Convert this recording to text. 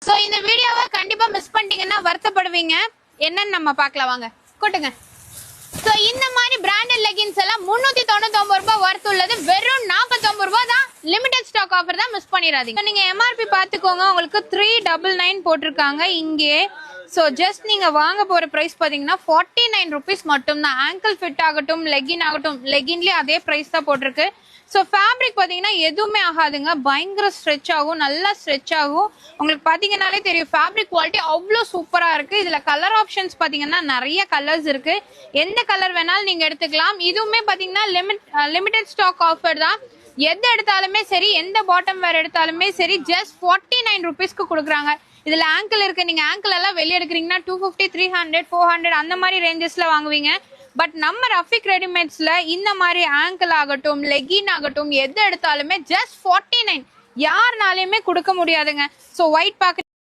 So இந்த வீடியோவை கண்டிப்பா மிஸ் பண்ணிட்டீங்கன்னா வருத்தப்படுவீங்க. என்னன்னு நம்ம பார்க்கலாம் வாங்க. கூட்டுங்க. சோ இந்த மாதிரி பிராண்டட் லெகின்ஸ் எல்லாம் 399 ரூபாய் வர்த் உள்ளது. வெறும் 49 ரூபாய் தான். லிமிடெட் ஸ்டாக் ஆஃபர் தான், மிஸ் பண்ணிடாதீங்க. நீங்க எம்ஆர்பி பாத்துக்கோங்க. உங்களுக்கு 399 போட்டிருக்காங்க இங்கே. சோ ஜஸ்ட் நீங்க வாங்க போற பிரைஸ் பாத்தீங்கன்னா 49 rupees மட்டும் தான். ஆங்கிள் ஃபிட் ஆகட்டும், லெகின் ஆகட்டும், லெகின்லயே அதே பிரைஸ் தான் போட்டிருக்கு. ஸோ ஃபேப்ரிக் பார்த்தீங்கன்னா எதுவுமே ஆகாதுங்க. பயங்கர ஸ்ட்ரெச் ஆகும், நல்லா ஸ்ட்ரெச் ஆகும். உங்களுக்கு பார்த்தீங்கன்னாலே தெரியும் ஃபேப்ரிக் குவாலிட்டி அவ்வளோ சூப்பராக இருக்குது. இதில் கலர் ஆப்ஷன்ஸ் பார்த்தீங்கன்னா நிறைய கலர்ஸ் இருக்குது. எந்த கலர் வேணாலும் நீங்கள் எடுத்துக்கலாம். இதுவுமே பார்த்தீங்கன்னா லிமிடெட் ஸ்டாக் ஆஃபர் தான். எது எடுத்தாலுமே சரி, எந்த பாட்டம் வேர் எடுத்தாலுமே சரி, ஜஸ்ட் 49 rupeesக்கு கொடுக்குறாங்க. இதுல ஆங்கிள் இருக்கு. நீங்க ஆங்கிள் எல்லாம் வெளியே எடுக்கிறீங்கன்னா 250, 300, 400 அந்த மாதிரி ரேஞ்சஸ்ல வாங்குவீங்க. பட் நம்ம ரஃபிக் ரெடிமேட்ஸ்ல இந்த மாதிரி ஆங்கிள் ஆகட்டும், லெகின் ஆகட்டும், எது எடுத்தாலுமே ஜஸ்ட் 49 யாருனாலையுமே கொடுக்க முடியாதுங்க. ஸோ ஒயிட் பாக்க